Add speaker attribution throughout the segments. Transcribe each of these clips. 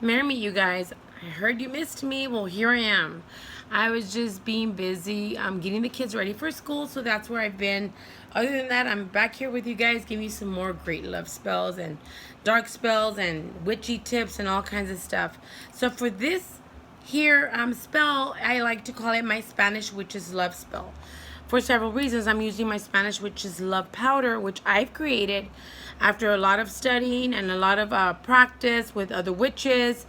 Speaker 1: Marry me, you guys. I heard you missed me. Well, here I am. I was just being busy. I'm getting the kids ready for school, so that's where I've been. Other than that, I'm back here with you guys, giving you some more great love spells and dark spells and witchy tips and all kinds of stuff. So for this here spell, I like to call it my Spanish witch's love spell. For several reasons, I'm using my Spanish witch's love powder, which I've created after a lot of studying and a lot of practice with other witches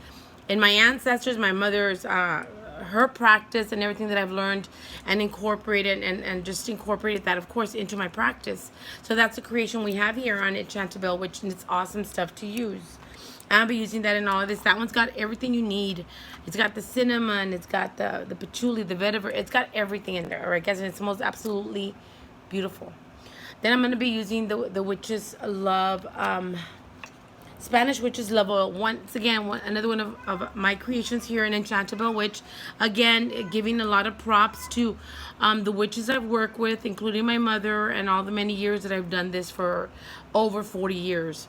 Speaker 1: and my ancestors, my mother's her practice and everything that I've learned and incorporated and just incorporated that, of course, into my practice. So that's the creation we have here on Enchantable, which is awesome stuff to use. I'll be using that in all of this. That one's got everything you need. It's got the cinnamon, it's got the patchouli, the vetiver. It's got everything in there, right, guys? And it's most absolutely beautiful. Then I'm going to be using the Witch's Love, Spanish Witch's Love Oil. Once again, another one of my creations here in Enchantable, which, again, giving a lot of props to the witches I've worked with, including my mother and all the many years that I've done this for over 40 years.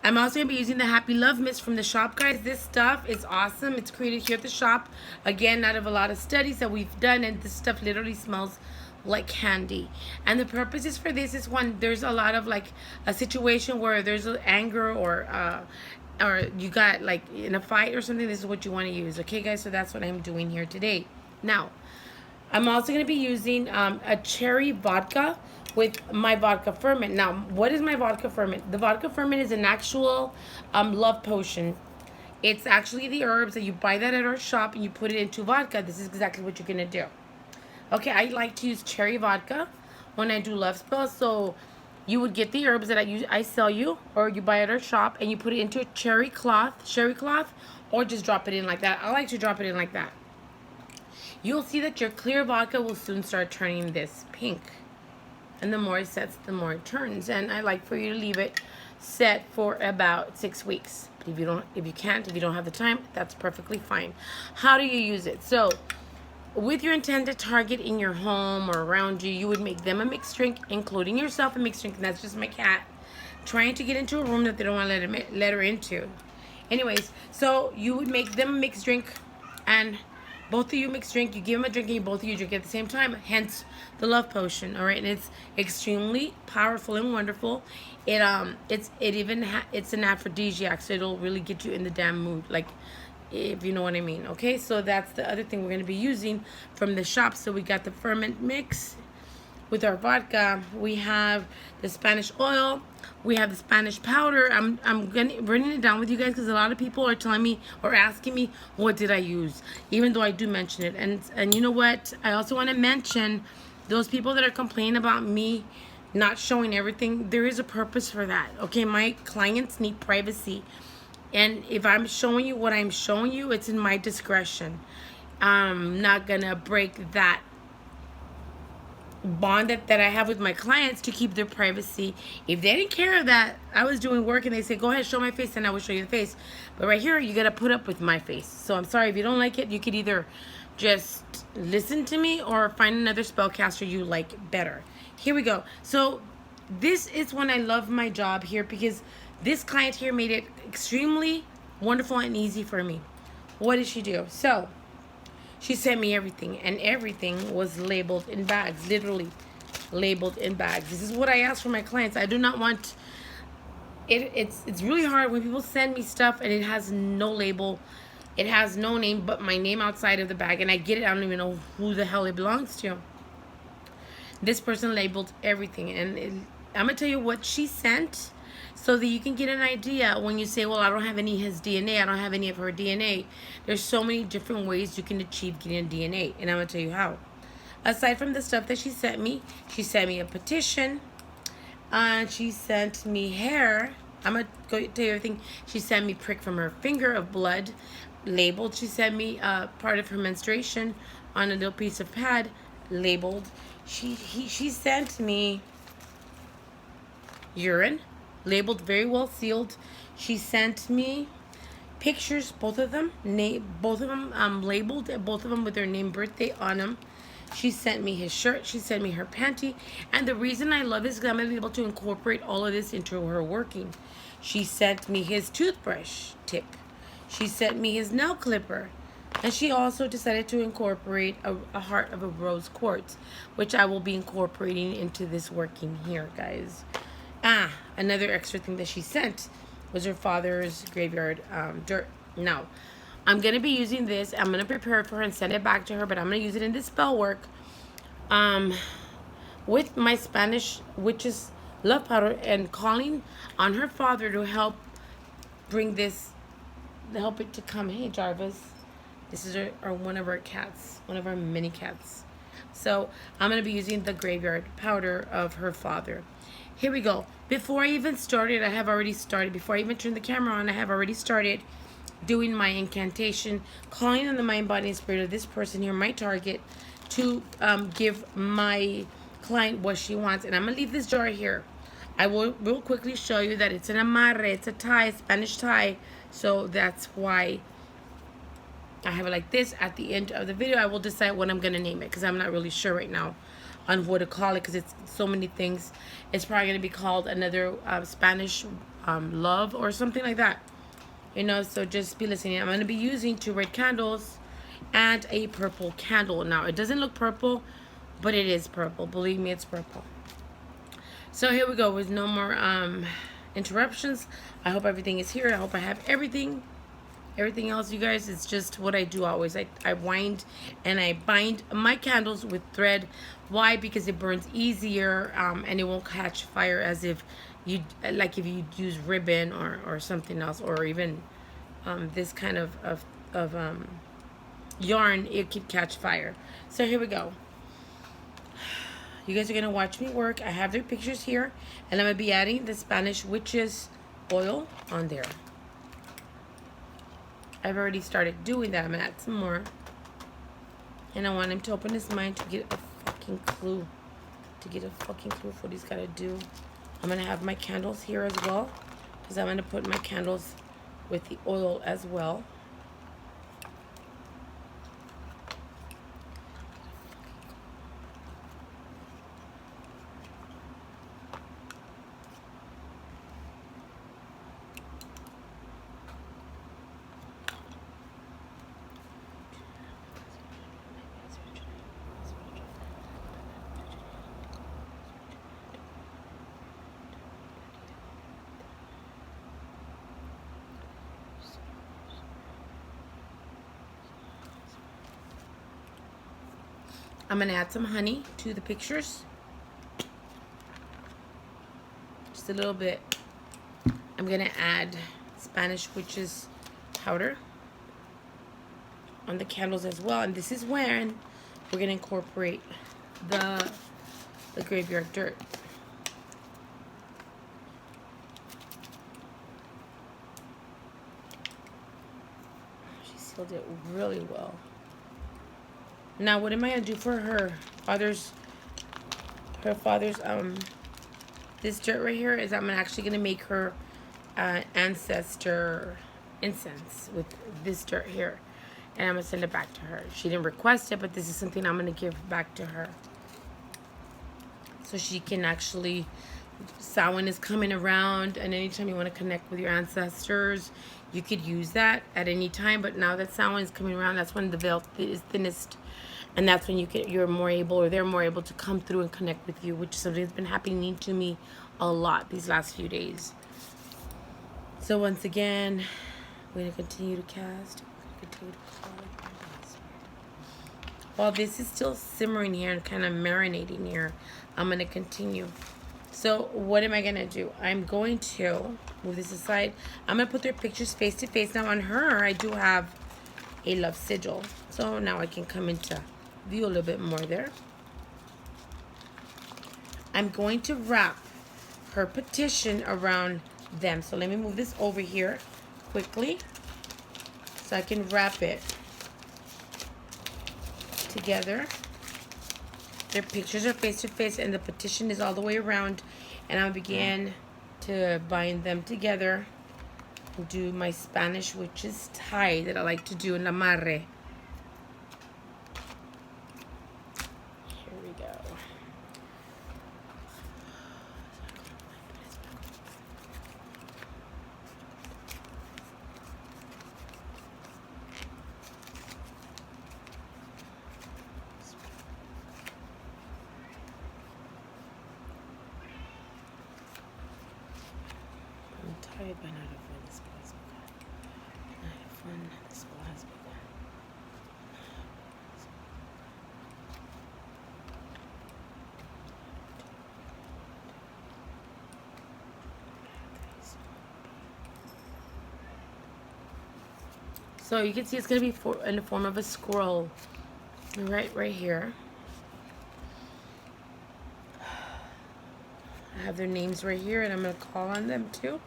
Speaker 1: I'm also going to be using the Happy Love Mist from the shop, guys. This stuff is awesome. It's created here at the shop. Again, out of a lot of studies that we've done, and this stuff literally smells like candy. And the purposes for this is when there's a lot of like a situation where there's anger or you got like in a fight or something. This is what you want to use. Okay, guys, so that's what I'm doing here today. Now, I'm also going to be using a cherry vodka with my vodka ferment. Now, what is my vodka ferment? The vodka ferment is an actual love potion. It's actually the herbs that you buy that at our shop and you put it into vodka. This is exactly what you're going to do. Okay, I like to use cherry vodka when I do love spells. So you would get the herbs that I sell you, or you buy at our shop, and you put it into a cherry cloth, or just drop it in like that. I like to drop it in like that. You'll see that your clear vodka will soon start turning this pink. And the more it sets, the more it turns. And I like for you to leave it set for about 6 weeks. But if you don't have the time, that's perfectly fine. How do you use it? So, with your intended target in your home or around you, you would make them a mixed drink, including yourself a mixed drink. And that's just my cat trying to get into a room that they don't want to let her into. Anyways, so you would make them a mixed drink, and both of you mixed drink. You give them a drink, and both of you drink at the same time. Hence the love potion. All right, and it's extremely powerful and wonderful. It's an aphrodisiac, so it'll really get you in the damn mood, like, if you know what I mean. Okay, so that's the other thing we're going to be using from the shop. So we got the ferment mix with our vodka. We have the Spanish oil. We have the Spanish powder. I'm running it down with you guys because a lot of people are telling me or asking me, what did I use? Even though I do mention it. And you know what? I also want to mention those people that are complaining about me not showing everything. There is a purpose for that. Okay, my clients need privacy. And if I'm showing you what I'm showing you, it's in my discretion. I'm not going to break that bond that I have with my clients to keep their privacy. If they didn't care of that, I was doing work and they say, go ahead, show my face, and I will show you the face. But right here, you got to put up with my face. So I'm sorry, if you don't like it, you could either just listen to me or find another spellcaster you like better. Here we go. So this is when I love my job here, because this client here made it extremely wonderful and easy for me. What did she do? So she sent me everything, and everything was labeled in bags, literally labeled in bags. This is what I ask for my clients. I do not want it. It's really hard when people send me stuff and it has no label. It has no name but my name outside of the bag, and I get it. I don't even know who the hell it belongs to. This person labeled everything, and I'm gonna tell you what she sent, so that you can get an idea when you say, well, I don't have any of his DNA, I don't have any of her DNA. There's so many different ways you can achieve getting DNA, and I'm going to tell you how. Aside from the stuff that she sent me a petition, and she sent me hair. I'm going to go tell you everything. She sent me prick from her finger of blood, labeled. She sent me part of her menstruation on a little piece of pad, labeled. She sent me urine, labeled, very well sealed. She sent me pictures, both of them labeled, both of them with their name, birthday on them. She sent me his shirt. She sent me her panty. And the reason I love this is because I'm going to be able to incorporate all of this into her working. She sent me his toothbrush tip. She sent me his nail clipper. And she also decided to incorporate a heart of a rose quartz, which I will be incorporating into this working here, guys. Another extra thing that she sent was her father's graveyard dirt. Now, I'm going to be using this. I'm going to prepare it for her and send it back to her, but I'm going to use it in this spell work with my Spanish witch's love powder and calling on her father to help bring this, to help it to come. Hey, Jarvis. This is one of our cats, one of our mini cats. So I'm going to be using the graveyard powder of her father. Here we go. Before I even started, before I even turned the camera on, I have already started doing my incantation, calling on the mind, body, and spirit of this person here, my target, to give my client what she wants. And I'm going to leave this jar here. I will real quickly show you that it's an Amare, it's a tie, Spanish tie. So that's why I have it like this. At the end of the video, I will decide what I'm going to name it, because I'm not really sure right now on what to call it, because it's so many things. It's probably going to be called another Spanish love or something like that. You know, so just be listening. I'm going to be using 2 red candles and a purple candle. Now, it doesn't look purple, but it is purple. Believe me, it's purple. So here we go with no more interruptions. I hope everything is here. I hope I have everything. Everything else, you guys, it's just what I do always. I wind and I bind my candles with thread. Why? Because it burns easier and it won't catch fire as if you, like if you use ribbon or something else, or even this kind of yarn, it could catch fire. So here we go. You guys are going to watch me work. I have their pictures here, and I'm going to be adding the Spanish witch's oil on there. I've already started doing that. I'm going to add some more. And I want him to open his mind to get a fucking clue. To get a fucking clue for what he's got to do. I'm going to have my candles here as well, because I'm going to put my candles with the oil as well. I'm going to add some honey to the pictures. Just a little bit. I'm going to add Spanish witch's powder on the candles as well. And this is when we're going to incorporate the graveyard dirt. She sealed it really well. Now, what am I going to do for her father's, this dirt right here is I'm actually going to make her ancestor incense with this dirt here. And I'm going to send it back to her. She didn't request it, but this is something I'm going to give back to her. So she can actually, Samhain is coming around, and anytime you want to connect with your ancestors, you could use that at any time. But now that Samhain is coming around, that's when the veil is thinnest. And that's when you're more able, or they're more able to come through and connect with you, which is something that's been happening to me a lot these last few days. So once again, we're going to continue to cast. While this is still simmering here and kind of marinating here, I'm going to continue. So what am I going to do? I'm going to move this aside. I'm going to put their pictures face to face. Now on her, I do have a love sigil. So now I can come into view a little bit more there. I'm going to wrap her petition around them. So let me move this over here quickly so I can wrap it together. Their pictures are face to face and the petition is all the way around, and I'll begin to bind them together and do my Spanish witch's tie that I like to do in Amare. but not of when this spell has begun. Not of when the spell has begun. So you can see it's going to be in the form of a scroll right here. I have their names right here, and I'm going to call on them too.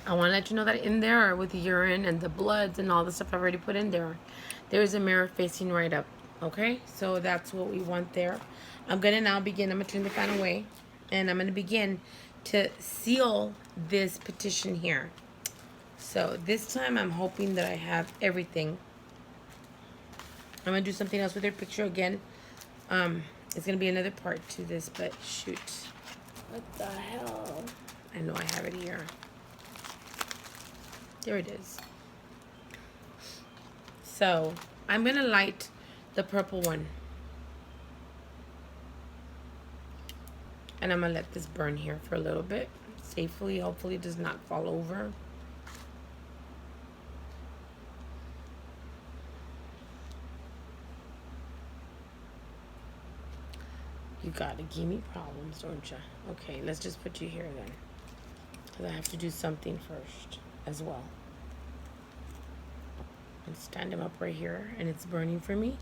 Speaker 1: I want to let you know that in there with the urine and the bloods and all the stuff I've already put in there, there's a mirror facing right up. Okay, so that's what we want there. I'm going to now begin. I'm going to turn the fan away, and I'm going to begin to seal this petition here. So this time I'm hoping that I have everything. I'm going to do something else with their picture again. It's going to be another part to this, but shoot. What the hell? I know I have it here. There it is. So I'm going to light the purple one. And I'm going to let this burn here for a little bit. Safely. Hopefully it does not fall over. You gotta give me problems, don't you? Okay, let's just put you here then. Because I have to do something first as well. And stand him up right here, and it's burning for me.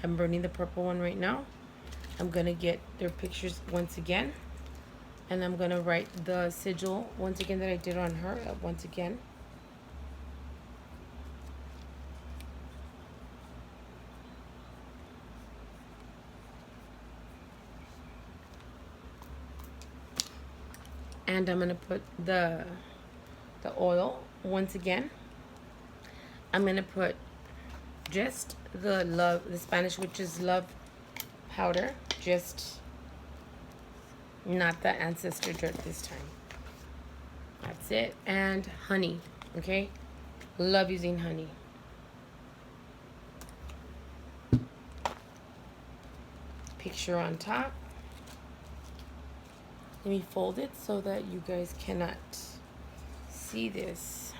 Speaker 1: I'm burning the purple one right now. I'm gonna get their pictures once again, and I'm gonna write the sigil once again that I did on her once again. And I'm gonna put the oil once again. I'm gonna put just the Spanish witch's love powder, just not the ancestor dirt this time. That's it. And honey, okay? Love using honey. Picture on top. Let me fold it so that you guys cannot see this.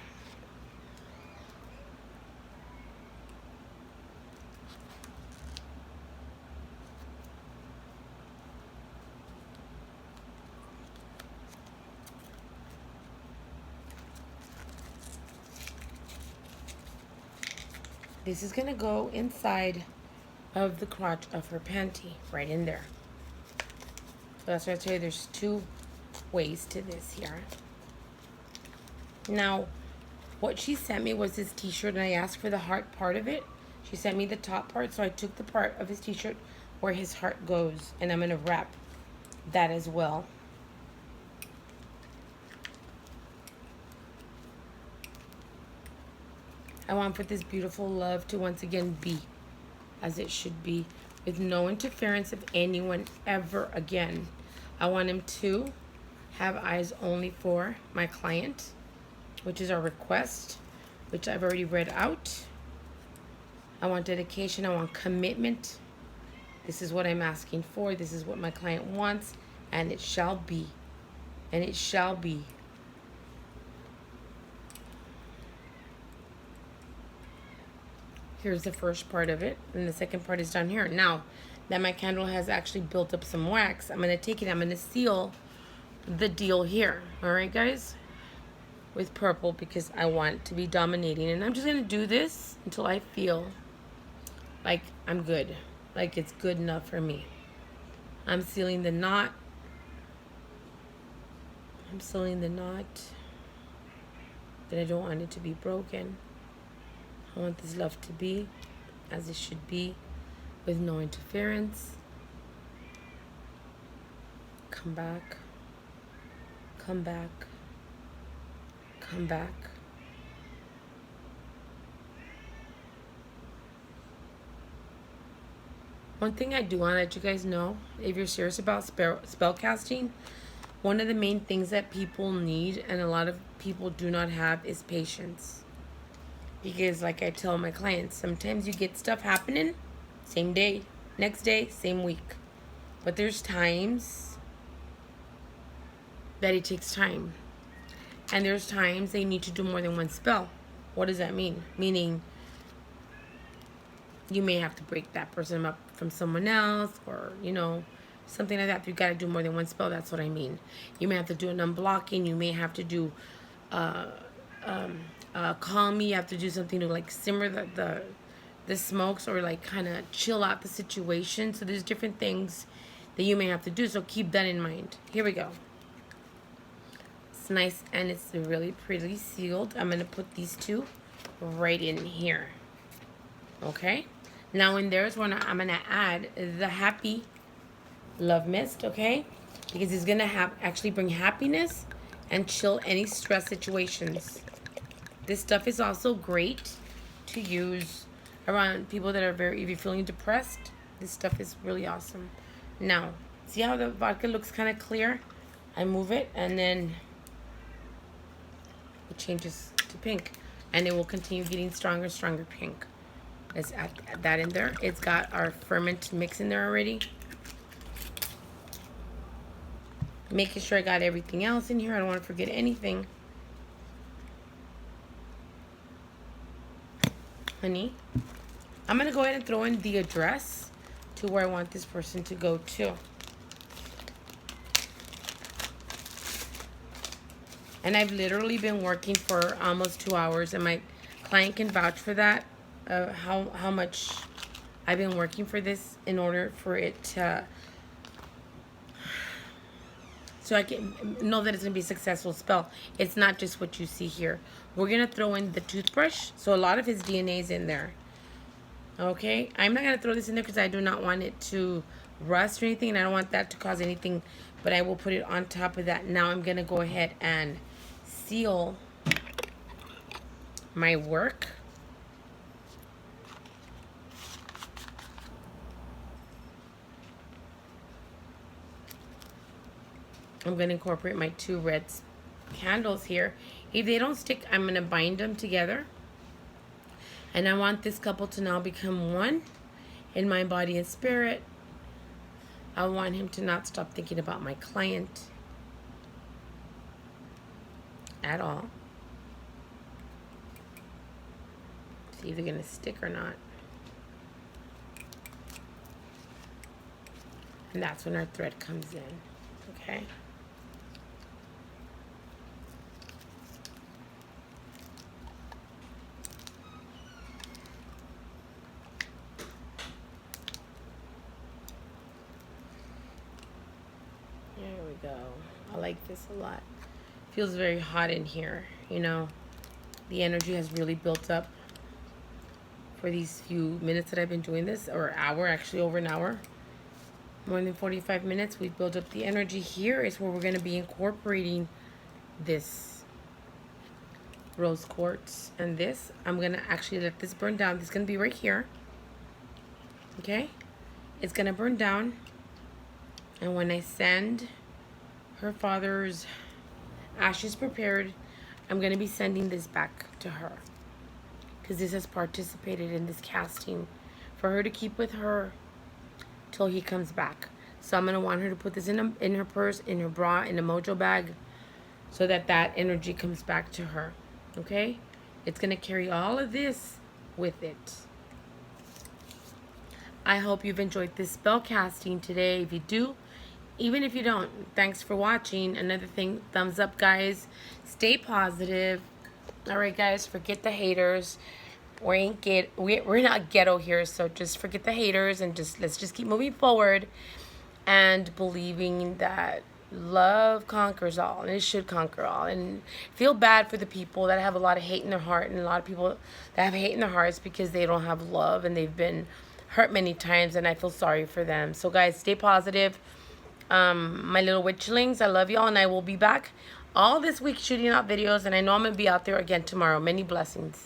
Speaker 1: This is gonna go inside of the crotch of her panty, right in there. So that's why I tell you there's two ways to this here. Now, what she sent me was this t-shirt, and I asked for the heart part of it. She sent me the top part, so I took the part of his t-shirt where his heart goes, and I'm gonna wrap that as well. I want for this beautiful love to once again be as it should be, with no interference of anyone ever again. I want him to have eyes only for my client, which is our request, which I've already read out. I want dedication. I want commitment. This is what I'm asking for. This is what my client wants, and it shall be. And it shall be. Here's the first part of it, and the second part is down here. Now that my candle has actually built up some wax, I'm going to take it, I'm going to seal the deal here. All right, guys? With purple, because I want to be dominating. And I'm just going to do this until I feel like I'm good. Like it's good enough for me. I'm sealing the knot. I'm sealing the knot. That I don't want it to be broken. I want this love to be as it should be, with no interference. Come back. Come back. Come back. One thing I do want to let you guys know, if you're serious about spell casting, one of the main things that people need and a lot of people do not have is patience. Because like I tell my clients, sometimes you get stuff happening same day, next day, same week. But there's times that it takes time. And there's times they need to do more than one spell. What does that mean? Meaning you may have to break that person up from someone else, or, you know, something like that. You got to do more than one spell. That's what I mean. You may have to do an unblocking. You may have to do calm me. You have to do something to like simmer the smokes, or like kind of chill out the situation. So there's different things that you may have to do. So keep that in mind. Here we go. It's nice and it's really pretty sealed. I'm going to put these two right in here. Okay. Now in there is when I'm going to add the happy love mist. Okay. Because it's going to actually bring happiness and chill any stress situations. This stuff is also great to use around people that are if you're feeling depressed. This stuff is really awesome. Now, see how the vodka looks kind of clear? I move it and then it changes to pink. And it will continue getting stronger pink. Let's add that in there. It's got our ferment mix in there already. Making sure I got everything else in here. I don't want to forget anything. Honey, I'm going to go ahead and throw in the address to where I want this person to go to. And I've literally been working for almost 2 hours, and my client can vouch for that, how much I've been working for this in order for it to, so I can know that it's going to be a successful spell. It's not just what you see here. We're going to throw in the toothbrush. So a lot of his DNA is in there. Okay. I'm not going to throw this in there because I do not want it to rust or anything. And I don't want that to cause anything. But I will put it on top of that. Now I'm going to go ahead and seal my work. I'm going to incorporate my 2 red candles here. If they don't stick, I'm going to bind them together. And I want this couple to now become one in my body and spirit. I want him to not stop thinking about my client at all. See if they're going to stick or not. And that's when our thread comes in. Okay. There we go. I like this a lot. Feels very hot in here, you know. The energy has really built up for these few minutes that I've been doing this, or hour, actually over an hour. More than 45 minutes. We've built up the energy. Here is where we're going to be incorporating this rose quartz and this. I'm going to actually let this burn down. This is going to be right here. Okay? It's going to burn down. And when I send her father's ashes prepared, I'm going to be sending this back to her. Because this has participated in this casting for her to keep with her till he comes back. So I'm going to want her to put this in her purse, in her bra, in a mojo bag, so that that energy comes back to her. Okay? It's going to carry all of this with it. I hope you've enjoyed this spell casting today. If you do, even if you don't, thanks for watching. Another thing, thumbs up, guys. Stay positive. All right, guys, forget the haters. We're not ghetto here, so just forget the haters and let's just keep moving forward and believing that love conquers all, and it should conquer all. And feel bad for the people that have a lot of hate in their heart, and a lot of people that have hate in their hearts because they don't have love and they've been hurt many times, and I feel sorry for them. So guys, stay positive. My little witchlings, I love y'all, and I will be back all this week shooting out videos, and I know I'm gonna be out there again tomorrow. Many blessings.